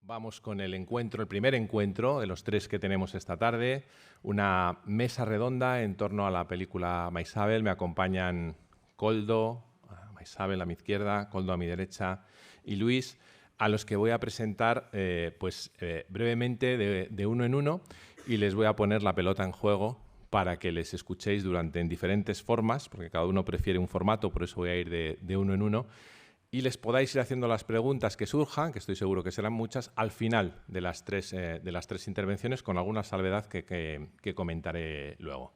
Vamos con el encuentro, el primer encuentro de los tres que tenemos esta tarde. Una mesa redonda en torno a la película Maisabel. Me acompañan Koldo, Maisabel a mi izquierda, Koldo a mi derecha y Luis, a los que voy a presentar brevemente de uno en uno y les voy a poner la pelota en juego para que les escuchéis en diferentes formas, porque cada uno prefiere un formato, por eso voy a ir de uno en uno, y les podáis ir haciendo las preguntas que surjan, que estoy seguro que serán muchas, al final de las tres intervenciones, con alguna salvedad que comentaré luego.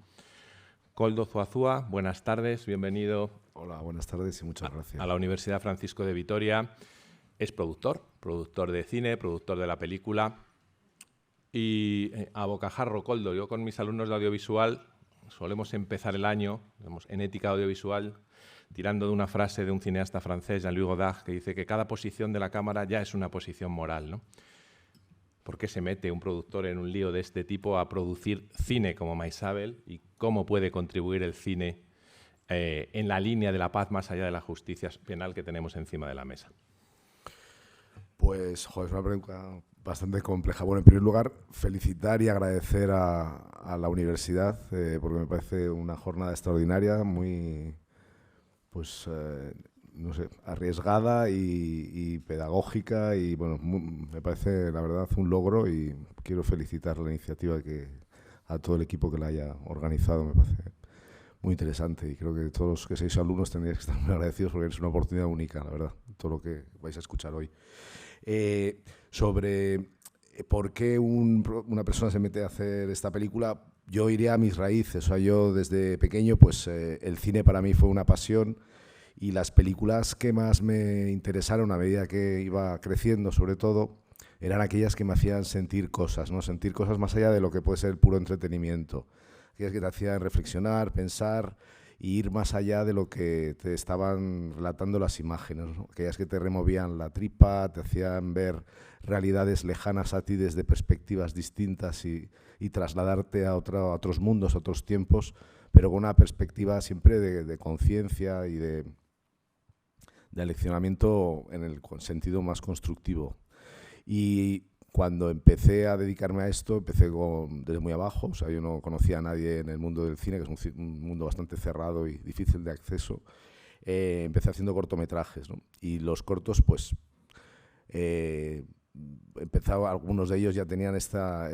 Koldo Zuazua, buenas tardes, bienvenido. Hola, buenas tardes y muchas gracias. A la Universidad Francisco de Vitoria. Es productor de cine, productor de la película. Y a bocajarro, Koldo, yo con mis alumnos de audiovisual solemos empezar el año en ética audiovisual tirando de una frase de un cineasta francés, Jean-Louis Godard, que dice que cada posición de la cámara ya es una posición moral, ¿no? ¿Por qué se mete un productor en un lío de este tipo a producir cine como Maisabel y cómo puede contribuir el cine en la línea de la paz más allá de la justicia penal que tenemos encima de la mesa? Pues, joder, es una pregunta bastante compleja. Bueno, en primer lugar, felicitar y agradecer a la universidad porque me parece una jornada extraordinaria, muy, pues, no sé, arriesgada y pedagógica y, bueno, me parece, la verdad, un logro y quiero felicitar la iniciativa a todo el equipo que la haya organizado. Me parece muy interesante y creo que todos los que sois alumnos tendríais que estar muy agradecidos porque es una oportunidad única, la verdad, todo lo que vais a escuchar hoy. Sobre por qué una persona se mete a hacer esta película, yo iría a mis raíces. O sea, yo desde pequeño, pues el cine para mí fue una pasión y las películas que más me interesaron a medida que iba creciendo, sobre todo, eran aquellas que me hacían sentir cosas, ¿no? Sentir cosas más allá de lo que puede ser el puro entretenimiento. Aquellas que te hacían reflexionar, pensar y ir más allá de lo que te estaban relatando las imágenes, ¿no? Aquellas que te removían la tripa, te hacían ver realidades lejanas a ti desde perspectivas distintas y trasladarte a otros mundos, a otros tiempos, pero con una perspectiva siempre de conciencia y de aleccionamiento en el sentido más constructivo. Y cuando empecé a dedicarme a esto, empecé desde muy abajo. O sea, yo no conocía a nadie en el mundo del cine, que es un mundo bastante cerrado y difícil de acceso. Empecé haciendo cortometrajes, ¿no? Y los cortos, pues, algunos de ellos ya tenían esta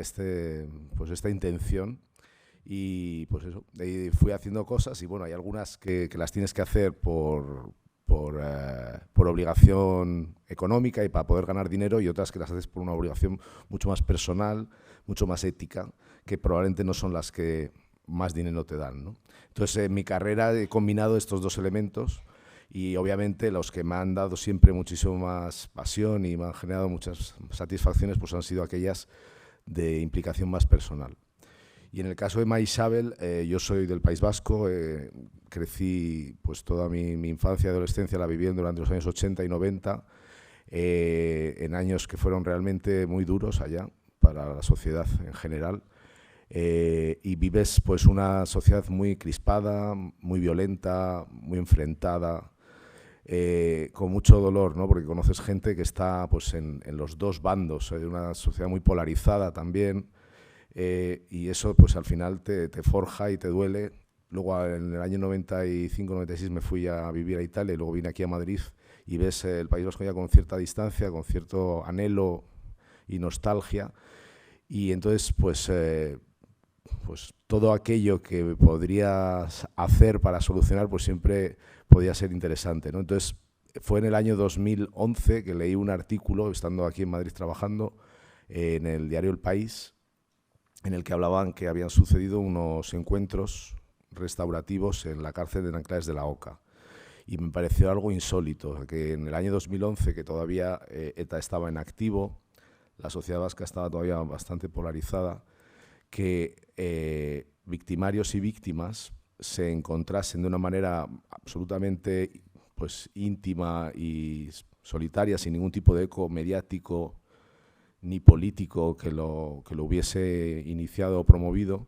intención. Y pues eso, de ahí fui haciendo cosas y bueno, hay algunas que las tienes que hacer por obligación económica y para poder ganar dinero, y otras que las haces por una obligación mucho más personal, mucho más ética, que probablemente no son las que más dinero te dan, ¿no? Entonces, en mi carrera he combinado estos dos elementos y obviamente los que me han dado siempre muchísimo más pasión y me han generado muchas satisfacciones pues han sido aquellas de implicación más personal. Y en el caso de Maisabel, yo soy del País Vasco, crecí pues toda mi infancia y adolescencia la viví durante los años 80 y 90, en años que fueron realmente muy duros allá para la sociedad en general, y vives pues una sociedad muy crispada, muy violenta, muy enfrentada, con mucho dolor, ¿no? Porque conoces gente que está pues en los dos bandos, una sociedad muy polarizada también. Y eso pues al final te forja y te duele. Luego en el año 95-96 me fui a vivir a Italia y luego vine aquí a Madrid y ves el País Vasco ya con cierta distancia, con cierto anhelo y nostalgia, y entonces pues todo aquello que podrías hacer para solucionar pues siempre podía ser interesante, ¿no? Entonces fue en el año 2011 que leí un artículo, estando aquí en Madrid trabajando, en el diario El País, en el que hablaban que habían sucedido unos encuentros restaurativos en la cárcel de Nanclares de la Oca. Y me pareció algo insólito, que en el año 2011, que todavía ETA estaba en activo, la sociedad vasca estaba todavía bastante polarizada, que victimarios y víctimas se encontrasen de una manera absolutamente pues, íntima y solitaria, sin ningún tipo de eco mediático ni político que lo hubiese iniciado o promovido,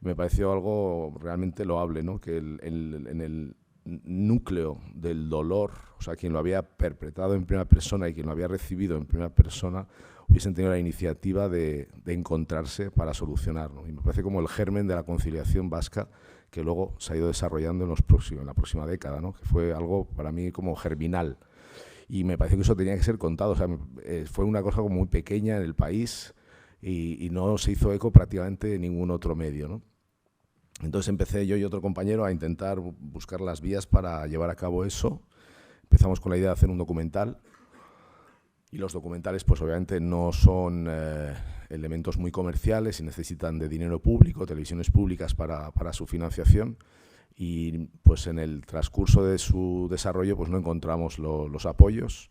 me pareció algo realmente loable, ¿no? Que en el núcleo del dolor, o sea, quien lo había perpetrado en primera persona y quien lo había recibido en primera persona, hubiesen tenido la iniciativa de encontrarse para solucionarlo. Y me parece como el germen de la conciliación vasca que luego se ha ido desarrollando en la próxima década, ¿no? Que fue algo para mí como germinal. Y me parece que eso tenía que ser contado. O sea, fue una cosa como muy pequeña en el país y no se hizo eco prácticamente en ningún otro medio, ¿no? Entonces empecé yo y otro compañero a intentar buscar las vías para llevar a cabo eso. Empezamos con la idea de hacer un documental. Y los documentales, pues obviamente no son elementos muy comerciales y necesitan de dinero público, televisiones públicas para su financiación. Y pues en el transcurso de su desarrollo pues no encontramos los apoyos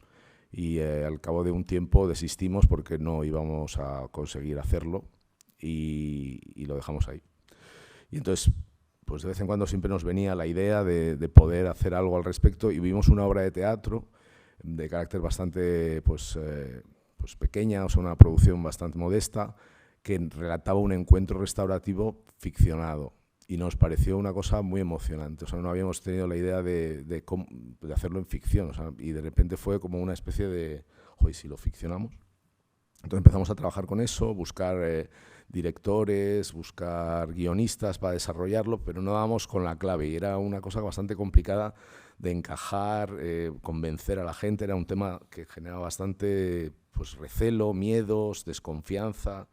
y al cabo de un tiempo desistimos porque no íbamos a conseguir hacerlo y lo dejamos ahí. Y entonces, pues de vez en cuando siempre nos venía la idea de poder hacer algo al respecto y vimos una obra de teatro de carácter bastante pues pequeña, o sea, una producción bastante modesta, que relataba un encuentro restaurativo ficcionado. Y nos pareció una cosa muy emocionante. O sea, no habíamos tenido la idea de hacerlo en ficción. O sea, y de repente fue como una especie de, joder, si lo ficcionamos. Entonces empezamos a trabajar con eso, buscar directores, buscar guionistas para desarrollarlo, pero no dábamos con la clave. Y era una cosa bastante complicada de encajar, convencer a la gente. Era un tema que generaba bastante pues, recelo, miedos, desconfianza.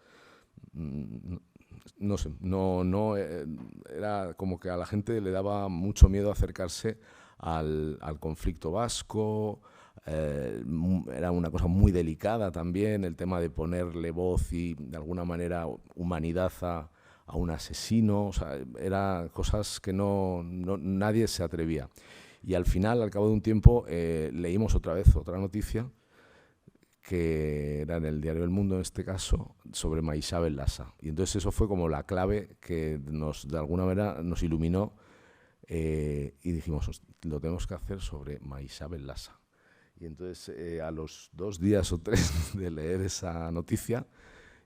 No sé, era como que a la gente le daba mucho miedo acercarse al conflicto vasco. Era una cosa muy delicada también, el tema de ponerle voz y de alguna manera humanidad a un asesino. O sea, eran cosas que nadie se atrevía. Y al final, al cabo de un tiempo, leímos otra vez otra noticia que era en el diario El Mundo en este caso, sobre Maisabel Lassa. Y entonces eso fue como la clave que de alguna manera nos iluminó y dijimos, lo tenemos que hacer sobre Maisabel Lassa. Y entonces a los 2 días o 3 de leer esa noticia,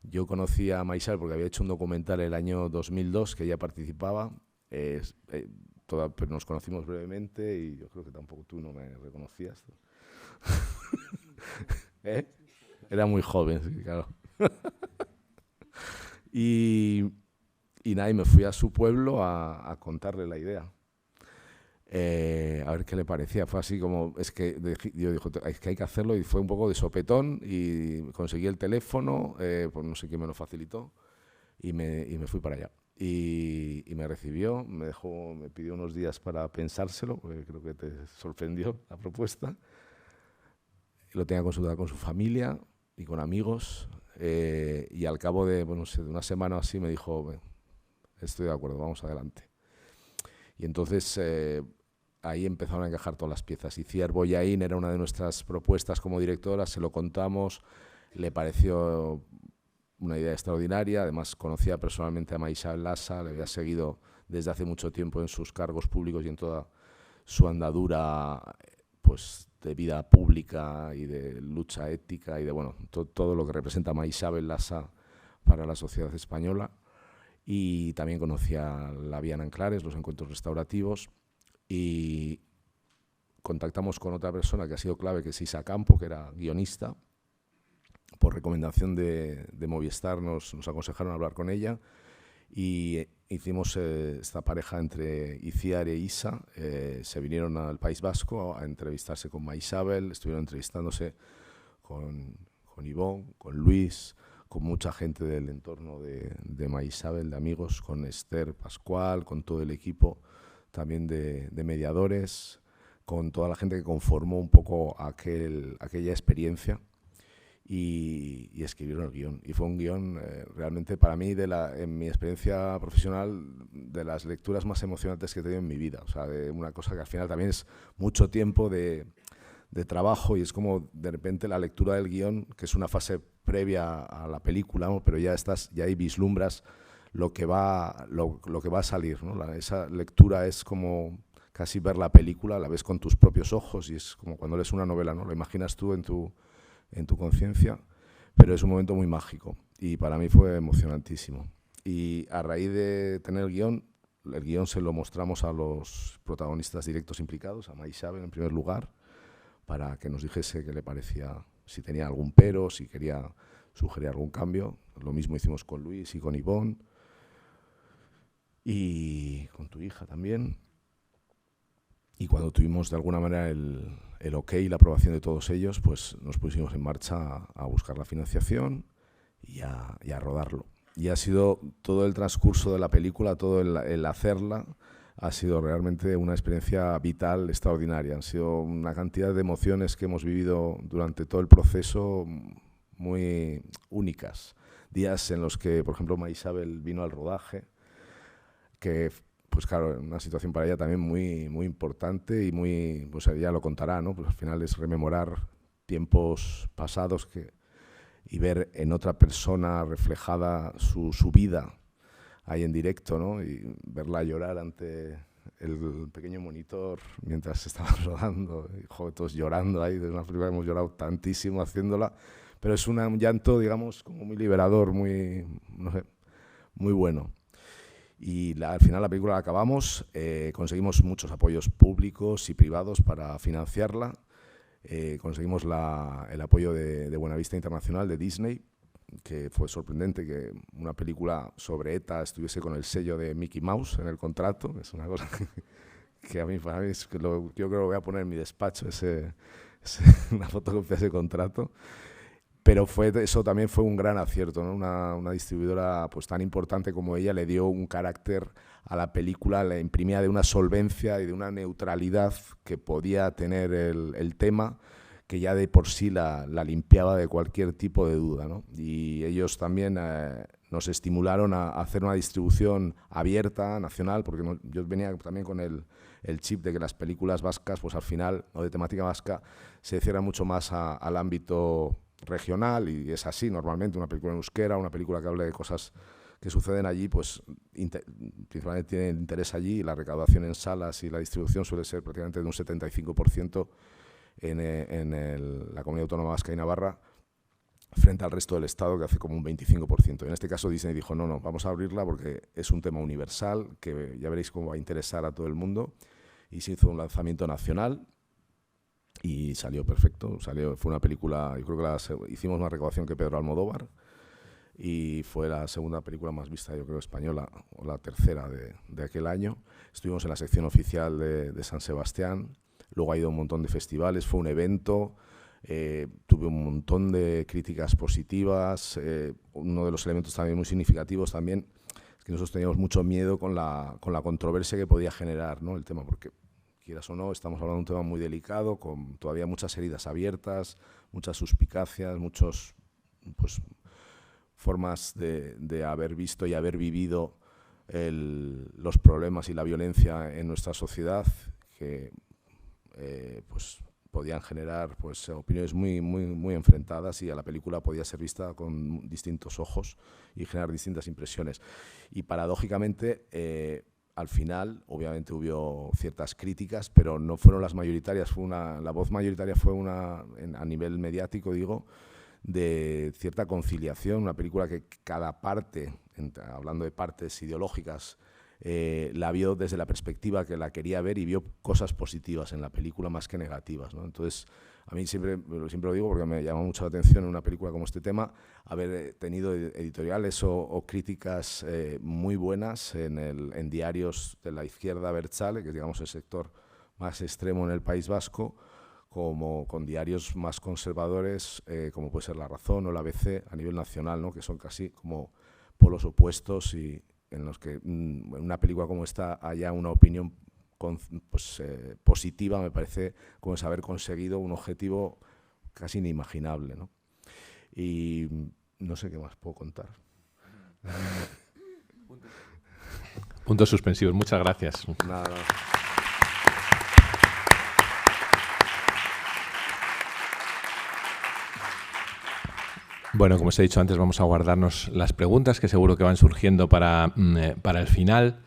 yo conocí a Maisabel porque había hecho un documental el año 2002 que ella participaba, pero nos conocimos brevemente y yo creo que tampoco tú no me reconocías. Era muy joven, sí, claro. y nada, y me fui a su pueblo a contarle la idea. A ver qué le parecía. Fue así como, yo dije, es que hay que hacerlo, y fue un poco de sopetón y conseguí el teléfono, pues no sé quién me lo facilitó y me fui para allá. Y me recibió, me pidió unos días para pensárselo, porque creo que te sorprendió la propuesta. Lo tenía consultado con su familia y con amigos, y al cabo de, bueno, no sé, de una semana o así me dijo, estoy de acuerdo, vamos adelante. Y entonces ahí empezaron a encajar todas las piezas. Itziar Bollaín era una de nuestras propuestas como directora, se lo contamos, le pareció una idea extraordinaria. Además conocía personalmente a Maisabel Lassa, le había seguido desde hace mucho tiempo en sus cargos públicos y en toda su andadura pues, de vida pública y de lucha ética y de bueno, todo lo que representa Maisabel Lassa para la sociedad española. Y también conocía la Vía en Anclares, los encuentros restaurativos, y contactamos con otra persona que ha sido clave, que es Isa Campo, que era guionista. Por recomendación de Movistar nos aconsejaron hablar con ella y hicimos esta pareja entre Itziar e Isa. Se vinieron al País Vasco a entrevistarse con Maisabel, estuvieron entrevistándose con Ivonne, con Luis, con mucha gente del entorno de Maisabel, de amigos, con Esther Pascual, con todo el equipo también de mediadores, con toda la gente que conformó un poco aquella experiencia y escribieron el guión. Y fue un guión realmente para mí, en mi experiencia profesional, de las lecturas más emocionantes que he tenido en mi vida. O sea, de una cosa que al final también es mucho tiempo de trabajo y es como de repente la lectura del guión, que es una fase previa a la película, ¿no? Pero ya ahí vislumbras lo que va a salir, ¿no? Esa lectura es como casi ver la película, la ves con tus propios ojos y es como cuando lees una novela, ¿no? Lo imaginas tú en tu conciencia, pero es un momento muy mágico y para mí fue emocionantísimo. Y a raíz de tener el guión se lo mostramos a los protagonistas directos implicados, a Maisabel en primer lugar, para que nos dijese qué le parecía, si tenía algún pero, si quería sugerir algún cambio. Lo mismo hicimos con Luis y con Ivonne y con tu hija también. Y cuando tuvimos de alguna manera el ok y la aprobación de todos ellos, pues nos pusimos en marcha a buscar la financiación y a rodarlo. Y ha sido todo el transcurso de la película, todo el hacerla, ha sido realmente una experiencia vital, extraordinaria. Han sido una cantidad de emociones que hemos vivido durante todo el proceso muy únicas. Días en los que, por ejemplo, Maisabel vino al rodaje, que, pues claro, una situación para ella también muy, muy importante y muy, pues ella lo contará, ¿no? Pues al final es rememorar tiempos pasados y ver en otra persona reflejada su vida ahí en directo, ¿no? Y verla llorar ante el pequeño monitor mientras estaba rodando, y joder, todos llorando ahí, de una película que hemos llorado tantísimo haciéndola, pero es un llanto, digamos, como muy liberador, muy, no sé, muy bueno. Y al final la película la acabamos, conseguimos muchos apoyos públicos y privados para financiarla, conseguimos el apoyo de Buenavista Internacional, de Disney, que fue sorprendente que una película sobre ETA estuviese con el sello de Mickey Mouse en el contrato. Es una cosa que a mí es que yo creo que lo voy a poner en mi despacho, una fotocopia de ese contrato. Pero eso también fue un gran acierto, ¿no? Una distribuidora pues tan importante como ella le dio un carácter a la película, la imprimía de una solvencia y de una neutralidad que podía tener el tema, que ya de por sí la limpiaba de cualquier tipo de duda, ¿no? Y ellos también nos estimularon a hacer una distribución abierta, nacional, porque yo venía también con el chip de que las películas vascas, pues al final, o de temática vasca, se cierran mucho más al ámbito regional, y es así normalmente. Una película en euskera, una película que hable de cosas que suceden allí, pues principalmente tiene interés allí, y la recaudación en salas y la distribución suele ser prácticamente de un 75% en la Comunidad Autónoma Vasca y Navarra, frente al resto del Estado, que hace como un 25%. En este caso Disney dijo, no, vamos a abrirla porque es un tema universal, que ya veréis cómo va a interesar a todo el mundo, y se hizo un lanzamiento nacional y salió perfecto. Fue una película, yo creo que hicimos más recaudación que Pedro Almodóvar, y fue la segunda película más vista, yo creo, española, o la tercera de aquel año. Estuvimos en la sección oficial de San Sebastián, luego ha ido a un montón de festivales, fue un evento, tuve un montón de críticas positivas. Uno de los elementos también muy significativos también es que nosotros teníamos mucho miedo con la controversia que podía generar, ¿no? El tema, porque quieras o no, estamos hablando de un tema muy delicado, con todavía muchas heridas abiertas, muchas suspicacias, muchos, pues, formas de haber visto y haber vivido los problemas y la violencia en nuestra sociedad, que pues podían generar pues opiniones muy, muy, muy enfrentadas, y a la película podía ser vista con distintos ojos y generar distintas impresiones. Y paradójicamente, al final, obviamente hubo ciertas críticas, pero no fueron las mayoritarias. La voz mayoritaria fue a nivel mediático, digo, de cierta conciliación, una película que cada parte, hablando de partes ideológicas, la vio desde la perspectiva que la quería ver, y vio cosas positivas en la película más que negativas, ¿no? Entonces, a mí siempre lo digo porque me llama mucho la atención en una película como este tema, haber tenido editoriales o críticas muy buenas en diarios de la izquierda abertzale, que es, digamos, el sector más extremo en el País Vasco, como con diarios más conservadores, como puede ser La Razón o la ABC a nivel nacional, ¿no? Que son casi como polos opuestos, y en los que en una película como esta haya una opinión positiva, me parece como es haber conseguido un objetivo casi inimaginable, ¿no? Y no sé qué más puedo contar. Puntos suspensivos. Muchas gracias. Nada. Bueno, como os he dicho antes, vamos a guardarnos las preguntas que seguro que van surgiendo para el final.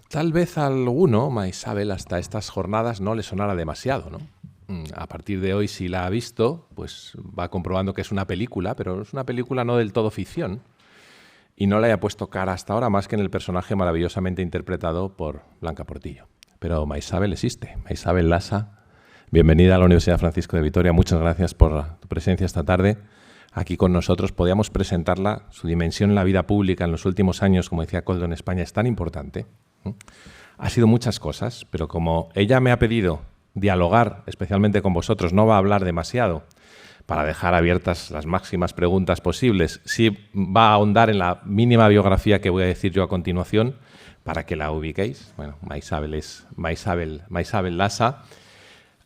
Tal vez a alguno, Maisabel, hasta estas jornadas no le sonara demasiado, ¿no? A partir de hoy, si la ha visto, pues va comprobando que es una película, pero es una película no del todo ficción, y no le haya puesto cara hasta ahora más que en el personaje maravillosamente interpretado por Blanca Portillo. Pero Maisabel existe. Maisabel Lasa, bienvenida a la Universidad Francisco de Vitoria. Muchas gracias por tu presencia esta tarde. aquí con nosotros, podíamos presentarla. Su dimensión en la vida pública en los últimos años, como decía Koldo, en España es tan importante. Ha sido muchas cosas, pero como ella me ha pedido dialogar, especialmente con vosotros, no va a hablar demasiado, para dejar abiertas las máximas preguntas posibles. Sí va a ahondar en la mínima biografía que voy a decir yo a continuación, para que la ubiquéis. Bueno, Maisabel es Maisabel Lasa.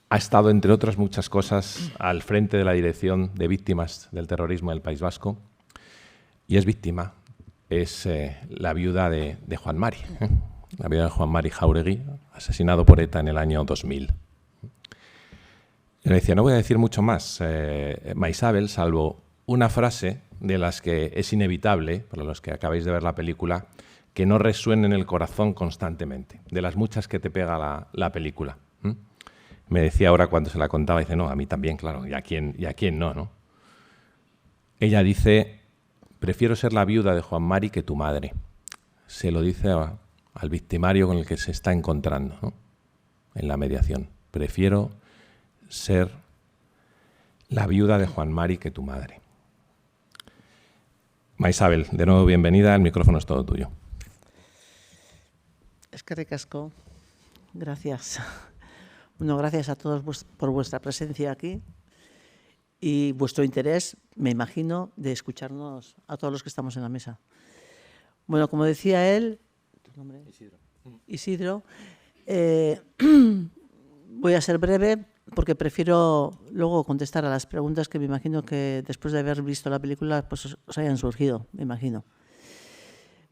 Ha estado, entre otras muchas cosas, al frente de la Dirección de Víctimas del Terrorismo del País Vasco y es víctima. Es la viuda de Juan Mari, la viuda de Juan Mari Jáuregui, asesinado por ETA en el año 2000. Yo le decía, no voy a decir mucho más, Maisabel, salvo una frase de las que es inevitable, para los que acabáis de ver la película, que no resuene en el corazón constantemente, de las muchas que te pega la película. Me decía ahora cuando se la contaba, dice, no, a mí también, claro, y a quién no, ¿no? Ella dice, prefiero ser la viuda de Juan Mari que tu madre. Se lo dice al victimario con el que se está encontrando, ¿no? En la mediación. Prefiero ser la viuda de Juan Mari que tu madre. Maisabel, de nuevo bienvenida, el micrófono es todo tuyo. Es que ricasco. Gracias. Bueno, gracias a todos por vuestra presencia aquí y vuestro interés, me imagino, de escucharnos a todos los que estamos en la mesa. Bueno, como decía él, ¿tu nombre? Isidro, voy a ser breve porque prefiero luego contestar a las preguntas que me imagino que después de haber visto la película pues os hayan surgido, me imagino.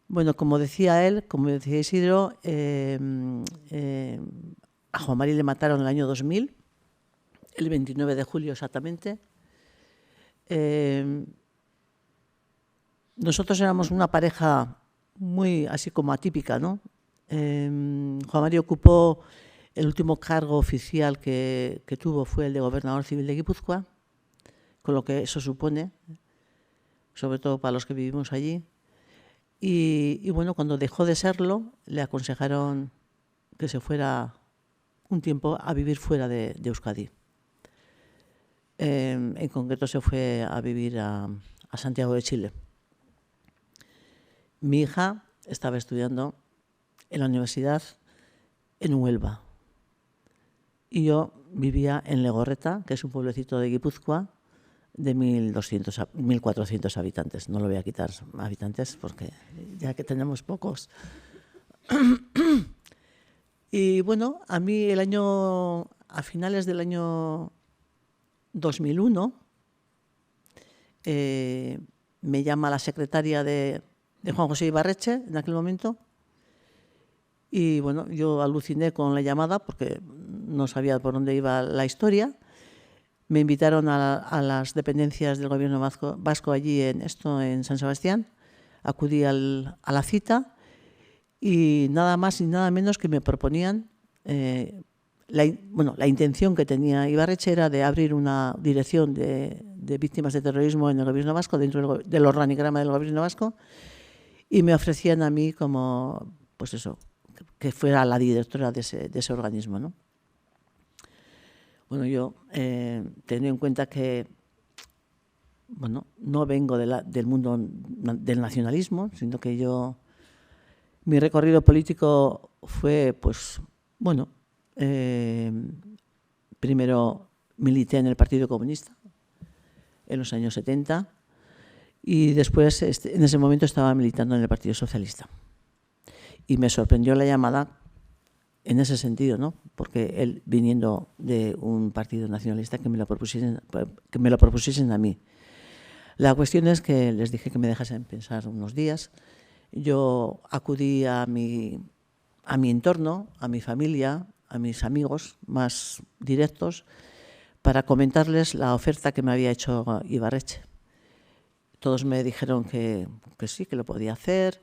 Bueno, como decía él, como decía Isidro, a Juan Mari le mataron en el año 2000, el 29 de julio exactamente. Nosotros éramos una pareja muy así como atípica, ¿no? Juan Mari ocupó el último cargo oficial que tuvo, fue el de gobernador civil de Guipúzcoa, con lo que eso supone, sobre todo para los que vivimos allí. Y bueno, cuando dejó de serlo, le aconsejaron que se fuera un tiempo a vivir fuera de Euskadi. En concreto se fue a vivir a Santiago de Chile. Mi hija estaba estudiando en la universidad en Huelva y yo vivía en Legorreta, que es un pueblecito de Guipúzcoa de 1.400 habitantes. No lo voy a quitar habitantes porque ya que tenemos pocos. Y bueno, a mí a finales del año 2001, me llama la secretaria de Juan José Ibarretxe en aquel momento y bueno, yo aluciné con la llamada porque no sabía por dónde iba la historia. Me invitaron a las dependencias del gobierno vasco allí en San Sebastián, acudí a la cita y nada más y nada menos que me proponían, la intención que tenía Ibarretxe era de abrir una dirección de víctimas de terrorismo en el gobierno vasco, dentro del organigrama del gobierno vasco, y me ofrecían a mí como, pues eso, que fuera la directora de ese organismo, ¿no? Bueno, yo teniendo en cuenta que bueno, no vengo del mundo del nacionalismo, sino que mi recorrido político fue, pues, bueno, primero milité en el Partido Comunista en los años 70 y después, en ese momento, estaba militando en el Partido Socialista. Y me sorprendió la llamada en ese sentido, ¿no? Porque él, viniendo de un partido nacionalista, que me lo propusiesen a mí. La cuestión es que les dije que me dejasen pensar unos días. Yo acudí a mi entorno, a mi familia, a mis amigos más directos, para comentarles la oferta que me había hecho Ibarretxe. Todos me dijeron que sí, que lo podía hacer,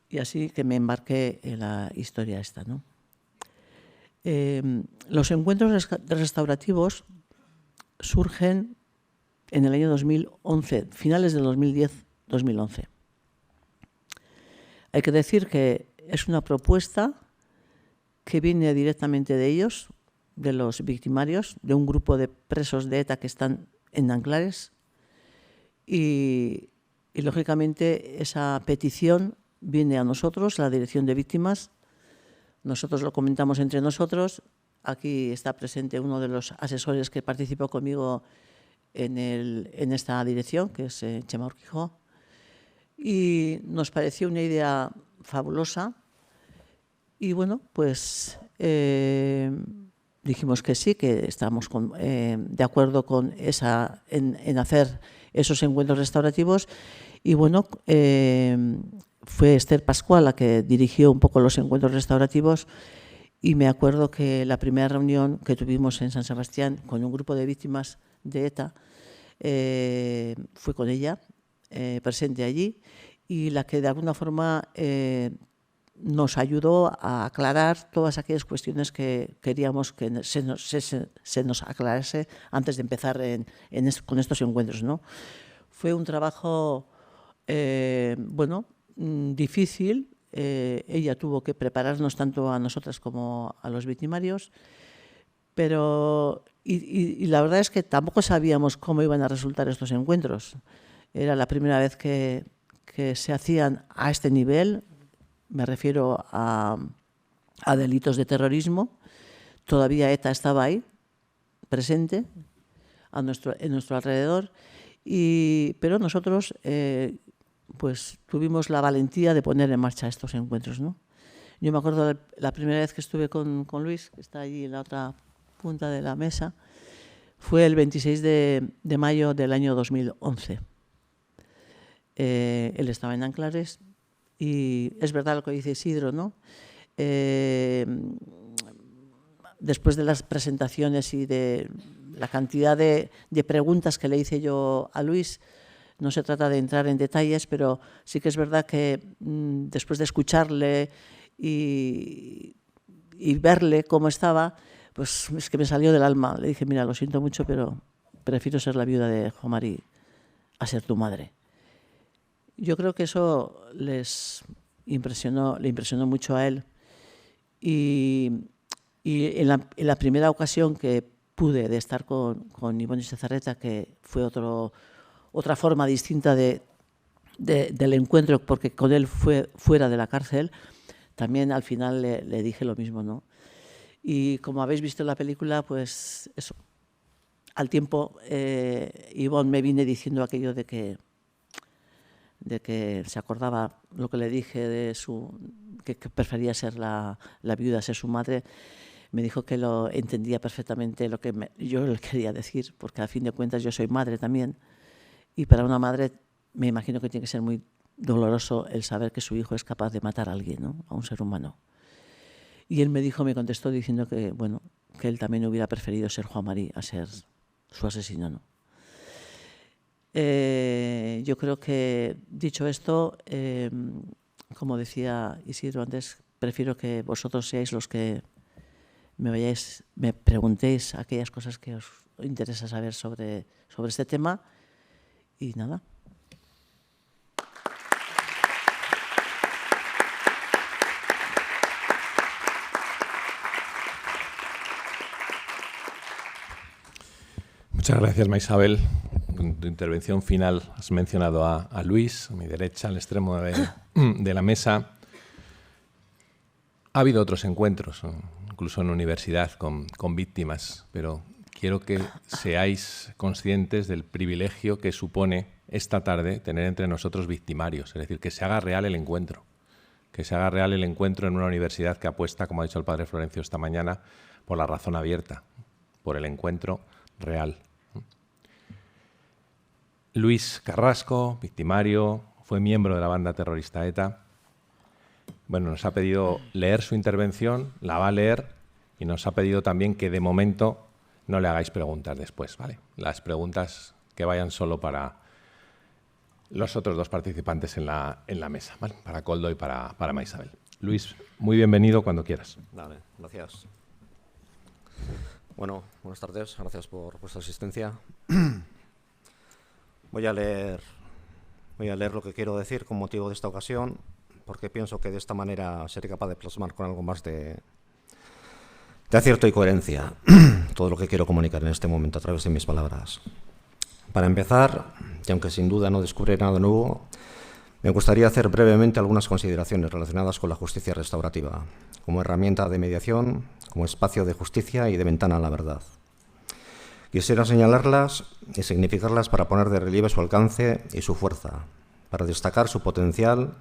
y así que me embarqué en la historia esta, ¿no? Los encuentros restaurativos surgen en el año 2011, finales del 2010-2011. Hay que decir que es una propuesta que viene directamente de ellos, de los victimarios, de un grupo de presos de ETA que están en Nanclares y lógicamente esa petición viene a nosotros, la Dirección de Víctimas. Nosotros lo comentamos entre nosotros. Aquí está presente uno de los asesores que participó conmigo en esta dirección, que es Chema Urquijo. Y nos pareció una idea fabulosa. Y bueno, pues dijimos que sí, que estábamos de acuerdo con en hacer esos encuentros restaurativos. Y bueno, fue Esther Pascual la que dirigió un poco los encuentros restaurativos, y me acuerdo que la primera reunión que tuvimos en San Sebastián con un grupo de víctimas de ETA fue con ella, presente allí, y la que de alguna forma nos ayudó a aclarar todas aquellas cuestiones que queríamos que se nos aclarase antes de empezar con estos encuentros, ¿no? Fue un trabajo difícil. Ella tuvo que prepararnos tanto a nosotras como a los victimarios, pero y la verdad es que tampoco sabíamos cómo iban a resultar estos encuentros. Era la primera vez que se hacían a este nivel, me refiero a delitos de terrorismo. Todavía ETA estaba ahí, presente, en nuestro alrededor, pero nosotros pues tuvimos la valentía de poner en marcha estos encuentros, ¿no? Yo me acuerdo de la primera vez que estuve con Luis, que está allí en la otra punta de la mesa, fue el 26 de mayo del año 2011. Él estaba en Anclares y es verdad lo que dice Isidro, ¿no? Después de las presentaciones y de la cantidad de preguntas que le hice yo a Luis, no se trata de entrar en detalles, pero sí que es verdad que después de escucharle y verle cómo estaba, pues es que me salió del alma. Le dije, mira, lo siento mucho, pero prefiero ser la viuda de Juan Mari a ser tu madre. Yo creo que eso le impresionó mucho a él. Y en la primera ocasión que pude de estar con Ibone Zezarreta, que fue otra forma distinta del encuentro, porque con él fue fuera de la cárcel, también al final le dije lo mismo, ¿no? Y como habéis visto en la película, pues eso, al tiempo Ibone me vine diciendo aquello de que se acordaba lo que le dije que prefería ser la viuda, ser su madre. Me dijo que lo entendía perfectamente lo que yo le quería decir, porque a fin de cuentas yo soy madre también, y para una madre me imagino que tiene que ser muy doloroso el saber que su hijo es capaz de matar a alguien, ¿no? A un ser humano. Y él me contestó diciendo que, bueno, que él también hubiera preferido ser Juan Mari a ser su asesino, ¿no? Yo creo que, dicho esto, como decía Isidro antes, prefiero que vosotros seáis los que me preguntéis aquellas cosas que os interesa saber sobre este tema. Y nada. Muchas gracias, Maisabel. En tu intervención final has mencionado a Luis, a mi derecha, al extremo de la mesa. Ha habido otros encuentros, incluso en la universidad, con víctimas, pero quiero que seáis conscientes del privilegio que supone esta tarde tener entre nosotros victimarios, es decir, que se haga real el encuentro, en una universidad que apuesta, como ha dicho el padre Florencio esta mañana, por la razón abierta, por el encuentro real. Luis Carrasco, victimario, fue miembro de la banda terrorista ETA. Bueno, nos ha pedido leer su intervención, la va a leer, y nos ha pedido también que de momento no le hagáis preguntas después, ¿vale? Las preguntas que vayan solo para los otros dos participantes en la mesa, ¿vale? Para Koldo y para Maisabel. Luis, muy bienvenido cuando quieras. Vale, gracias. Bueno, buenas tardes, gracias por vuestra asistencia. Voy a leer lo que quiero decir con motivo de esta ocasión, porque pienso que de esta manera seré capaz de plasmar con algo más de acierto y coherencia todo lo que quiero comunicar en este momento a través de mis palabras. Para empezar, y aunque sin duda no descubriré nada nuevo, me gustaría hacer brevemente algunas consideraciones relacionadas con la justicia restaurativa, como herramienta de mediación, como espacio de justicia y de ventana a la verdad. Quisiera señalarlas y significarlas para poner de relieve su alcance y su fuerza, para destacar su potencial,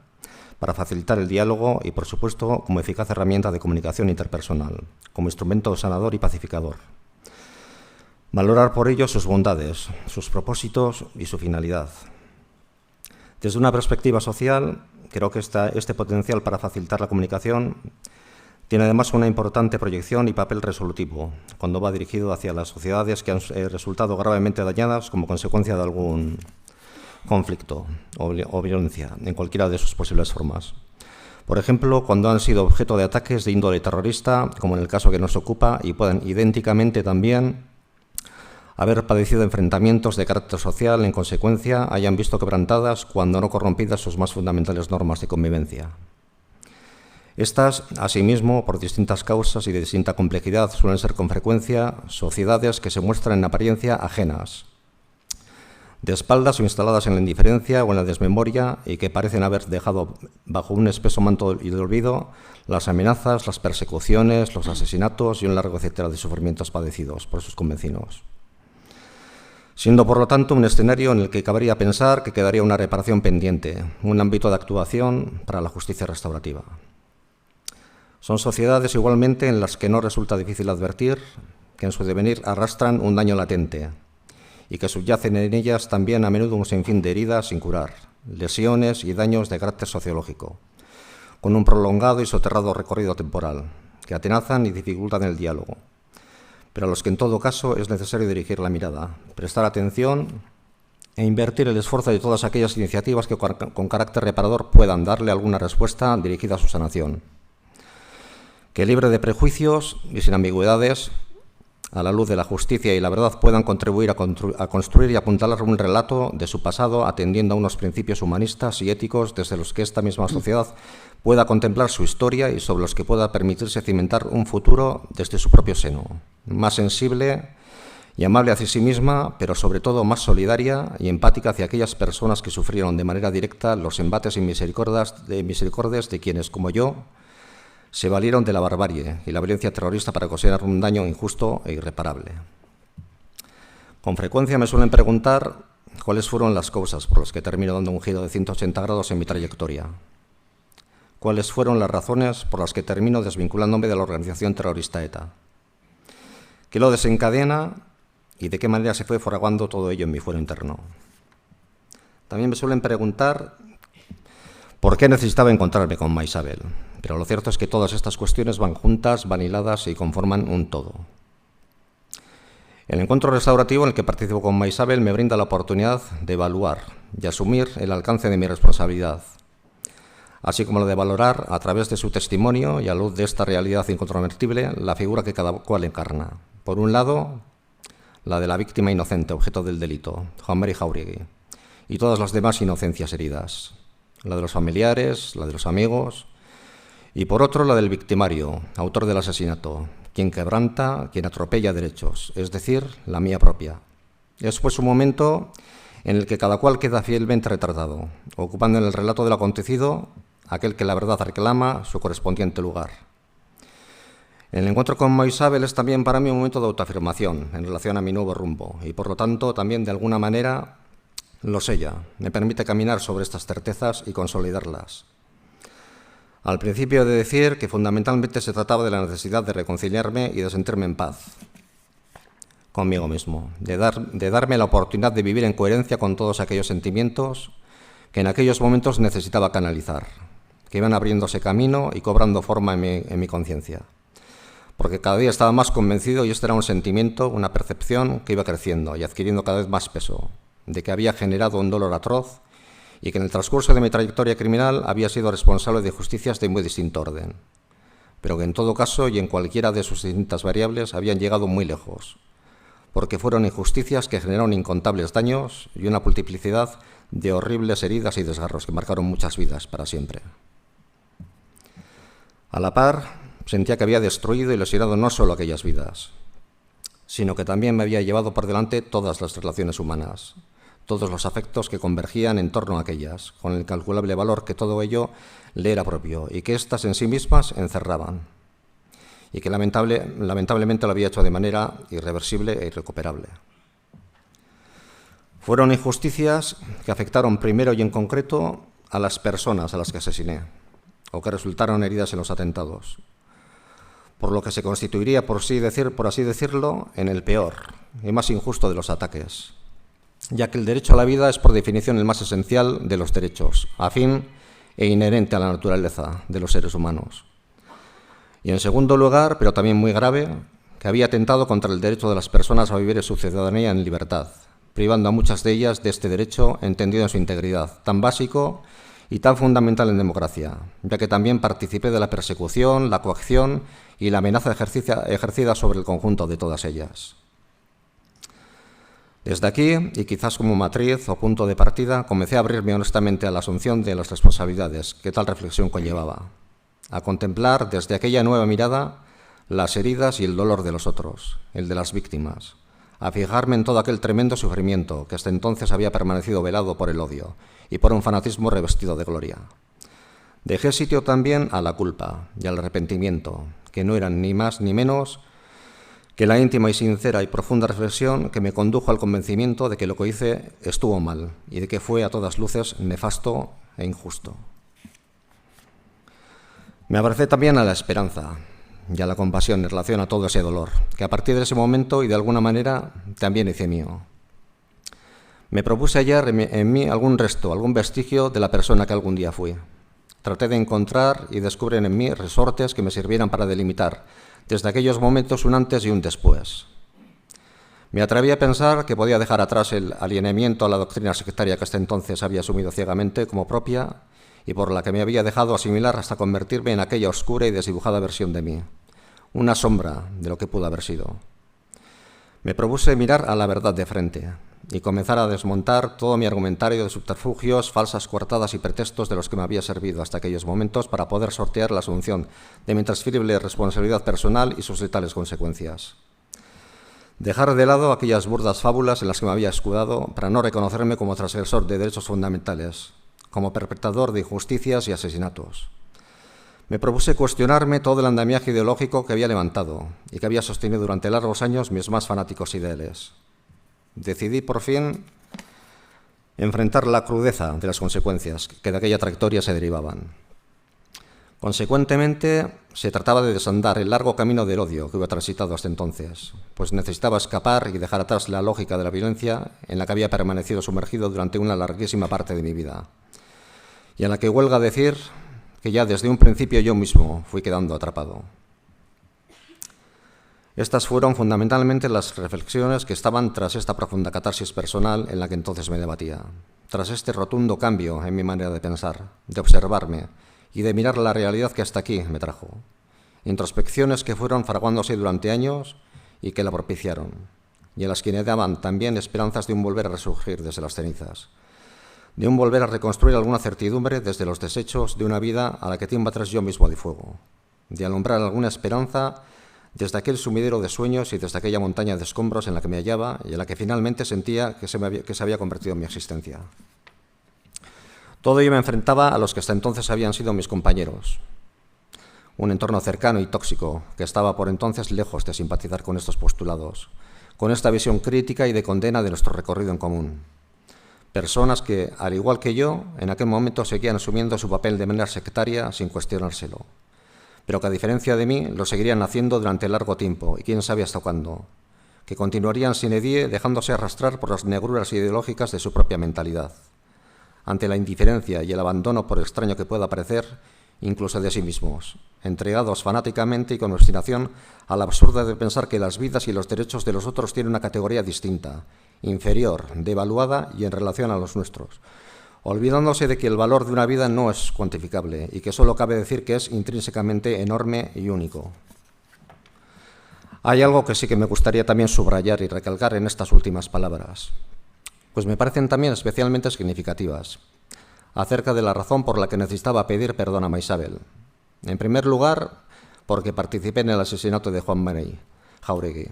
para facilitar el diálogo y, por supuesto, como eficaz herramienta de comunicación interpersonal, como instrumento sanador y pacificador. Valorar por ello sus bondades, sus propósitos y su finalidad. Desde una perspectiva social, creo que este potencial para facilitar la comunicación tiene además una importante proyección y papel resolutivo cuando va dirigido hacia las sociedades que han resultado gravemente dañadas como consecuencia de algún conflicto o violencia en cualquiera de sus posibles formas. Por ejemplo, cuando han sido objeto de ataques de índole terrorista, como en el caso que nos ocupa, y pueden idénticamente también haber padecido enfrentamientos de carácter social, en consecuencia, hayan visto quebrantadas, cuando no corrompidas, sus más fundamentales normas de convivencia. Estas, asimismo, por distintas causas y de distinta complejidad, suelen ser con frecuencia sociedades que se muestran en apariencia ajenas, de espaldas o instaladas en la indiferencia o en la desmemoria, y que parecen haber dejado bajo un espeso manto de olvido las amenazas, las persecuciones, los asesinatos y un largo etcétera de sufrimientos padecidos por sus convecinos. Siendo, por lo tanto, un escenario en el que cabría pensar que quedaría una reparación pendiente, un ámbito de actuación para la justicia restaurativa. Son sociedades igualmente en las que no resulta difícil advertir que en su devenir arrastran un daño latente y que subyacen en ellas también a menudo un sinfín de heridas sin curar, lesiones y daños de carácter sociológico, con un prolongado y soterrado recorrido temporal, que atenazan y dificultan el diálogo, pero a los que en todo caso es necesario dirigir la mirada, prestar atención e invertir el esfuerzo de todas aquellas iniciativas que con carácter reparador puedan darle alguna respuesta dirigida a su sanación. Que libre de prejuicios y sin ambigüedades, a la luz de la justicia y la verdad, puedan contribuir a construir y apuntalar un relato de su pasado, atendiendo a unos principios humanistas y éticos desde los que esta misma sociedad pueda contemplar su historia y sobre los que pueda permitirse cimentar un futuro desde su propio seno, más sensible y amable hacia sí misma, pero sobre todo más solidaria y empática hacia aquellas personas que sufrieron de manera directa los embates y misericordias de quienes, como yo, se valieron de la barbarie y la violencia terrorista para ocasionar un daño injusto e irreparable. Con frecuencia me suelen preguntar cuáles fueron las causas por las que termino dando un giro de 180 grados en mi trayectoria. ¿Cuáles fueron las razones por las que termino desvinculándome de la organización terrorista ETA? ¿Qué lo desencadena y de qué manera se fue fraguando todo ello en mi fuero interno? También me suelen preguntar por qué necesitaba encontrarme con Maisabel. Pero lo cierto es que todas estas cuestiones van juntas, van hiladas y conforman un todo. El encuentro restaurativo en el que participo con Maisabel me brinda la oportunidad de evaluar y asumir el alcance de mi responsabilidad, así como la de valorar, a través de su testimonio y a luz de esta realidad incontrovertible, la figura que cada cual encarna. Por un lado, la de la víctima inocente, objeto del delito, Juan Mari Jáuregui, y todas las demás inocencias heridas, la de los familiares, la de los amigos, y por otro, la del victimario, autor del asesinato, quien quebranta, quien atropella derechos, es decir, la mía propia. Es pues un momento en el que cada cual queda fielmente retratado, ocupando en el relato del acontecido aquel que la verdad reclama su correspondiente lugar. El encuentro con Maisabel es también para mí un momento de autoafirmación en relación a mi nuevo rumbo y, por lo tanto, también de alguna manera lo sella, me permite caminar sobre estas certezas y consolidarlas. Al principio he de decir que fundamentalmente se trataba de la necesidad de reconciliarme y de sentirme en paz conmigo mismo, de darme la oportunidad de vivir en coherencia con todos aquellos sentimientos que en aquellos momentos necesitaba canalizar, que iban abriéndose camino y cobrando forma en mi conciencia. Porque cada día estaba más convencido, y este era un sentimiento, una percepción que iba creciendo y adquiriendo cada vez más peso, de que había generado un dolor atroz y que en el transcurso de mi trayectoria criminal había sido responsable de justicias de muy distinto orden, pero que en todo caso y en cualquiera de sus distintas variables habían llegado muy lejos, porque fueron injusticias que generaron incontables daños y una multiplicidad de horribles heridas y desgarros que marcaron muchas vidas para siempre. A la par, sentía que había destruido y lesionado no solo aquellas vidas, sino que también me había llevado por delante todas las relaciones humanas, todos los afectos que convergían en torno a aquellas, con el incalculable valor que todo ello le era propio y que éstas en sí mismas encerraban, y que lamentablemente lo había hecho de manera irreversible e irrecuperable. Fueron injusticias que afectaron primero y en concreto a las personas a las que asesiné, o que resultaron heridas en los atentados, por lo que se constituiría, por así decirlo, en el peor y más injusto de los ataques, ya que el derecho a la vida es por definición el más esencial de los derechos, afín e inherente a la naturaleza de los seres humanos. Y en segundo lugar, pero también muy grave, que había atentado contra el derecho de las personas a vivir en su ciudadanía en libertad, privando a muchas de ellas de este derecho entendido en su integridad, tan básico y tan fundamental en democracia, ya que también participé de la persecución, la coacción y la amenaza ejercida sobre el conjunto de todas ellas. Desde aquí, y quizás como matriz o punto de partida, comencé a abrirme honestamente a la asunción de las responsabilidades que tal reflexión conllevaba, a contemplar desde aquella nueva mirada las heridas y el dolor de los otros, el de las víctimas, a fijarme en todo aquel tremendo sufrimiento que hasta entonces había permanecido velado por el odio y por un fanatismo revestido de gloria. Dejé sitio también a la culpa y al arrepentimiento, que no eran ni más ni menos que la íntima y sincera y profunda reflexión que me condujo al convencimiento de que lo que hice estuvo mal y de que fue a todas luces nefasto e injusto. Me abracé también a la esperanza y a la compasión en relación a todo ese dolor, que a partir de ese momento y de alguna manera también hice mío. Me propuse hallar en mí algún resto, algún vestigio de la persona que algún día fui. Traté de encontrar y descubrir en mí resortes que me sirvieran para delimitar desde aquellos momentos un antes y un después. Me atreví a pensar que podía dejar atrás el alienamiento a la doctrina sectaria que hasta entonces había asumido ciegamente como propia y por la que me había dejado asimilar hasta convertirme en aquella oscura y desdibujada versión de mí, una sombra de lo que pudo haber sido. Me propuse mirar a la verdad de frente y comenzar a desmontar todo mi argumentario de subterfugios, falsas coartadas y pretextos de los que me había servido hasta aquellos momentos para poder sortear la asunción de mi intransferible responsabilidad personal y sus letales consecuencias. Dejar de lado aquellas burdas fábulas en las que me había escudado para no reconocerme como transgresor de derechos fundamentales, como perpetrador de injusticias y asesinatos. Me propuse cuestionarme todo el andamiaje ideológico que había levantado y que había sostenido durante largos años mis más fanáticos ideales. Decidí, por fin, enfrentar la crudeza de las consecuencias que de aquella trayectoria se derivaban. Consecuentemente, se trataba de desandar el largo camino del odio que había transitado hasta entonces, pues necesitaba escapar y dejar atrás la lógica de la violencia en la que había permanecido sumergido durante una larguísima parte de mi vida, y en la que huelga decir que ya desde un principio yo mismo fui quedando atrapado. Estas fueron fundamentalmente las reflexiones que estaban tras esta profunda catarsis personal en la que entonces me debatía, tras este rotundo cambio en mi manera de pensar, de observarme y de mirar la realidad que hasta aquí me trajo. Introspecciones que fueron fraguándose durante años y que la propiciaron, y en las que daban también esperanzas de un volver a resurgir desde las cenizas, de un volver a reconstruir alguna certidumbre desde los desechos de una vida a la que tiempo atrás yo mismo di fuego, de alumbrar alguna esperanza desde aquel sumidero de sueños y desde aquella montaña de escombros en la que me hallaba y en la que finalmente sentía que se había convertido en mi existencia. Todo ello me enfrentaba a los que hasta entonces habían sido mis compañeros, un entorno cercano y tóxico que estaba por entonces lejos de simpatizar con estos postulados, con esta visión crítica y de condena de nuestro recorrido en común. Personas que, al igual que yo, en aquel momento seguían asumiendo su papel de manera sectaria sin cuestionárselo, pero que a diferencia de mí lo seguirían haciendo durante largo tiempo y quién sabe hasta cuándo, que continuarían sin edie dejándose arrastrar por las negruras ideológicas de su propia mentalidad, ante la indiferencia y el abandono, por extraño que pueda parecer, incluso de sí mismos, entregados fanáticamente y con obstinación al absurdo de pensar que las vidas y los derechos de los otros tienen una categoría distinta, inferior, devaluada y en relación a los nuestros, olvidándose de que el valor de una vida no es cuantificable y que solo cabe decir que es intrínsecamente enorme y único. Hay algo que sí que me gustaría también subrayar y recalcar en estas últimas palabras, pues me parecen también especialmente significativas, acerca de la razón por la que necesitaba pedir perdón a Maisabel. En primer lugar, porque participé en el asesinato de Juan Manuel Jáuregui.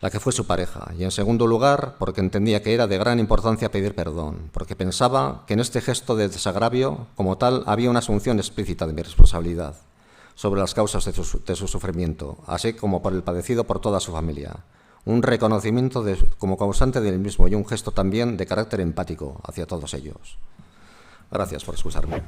la que fue su pareja, y en segundo lugar porque entendía que era de gran importancia pedir perdón, porque pensaba que en este gesto de desagravio, como tal, había una asunción explícita de mi responsabilidad sobre las causas de su sufrimiento, así como por el padecido por toda su familia, un reconocimiento como causante del mismo y un gesto también de carácter empático hacia todos ellos. Gracias por excusarme.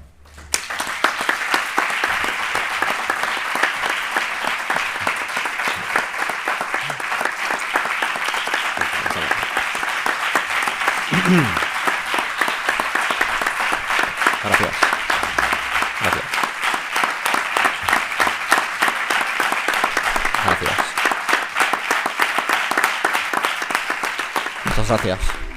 Gracias. Gracias. Gracias. Muchas gracias.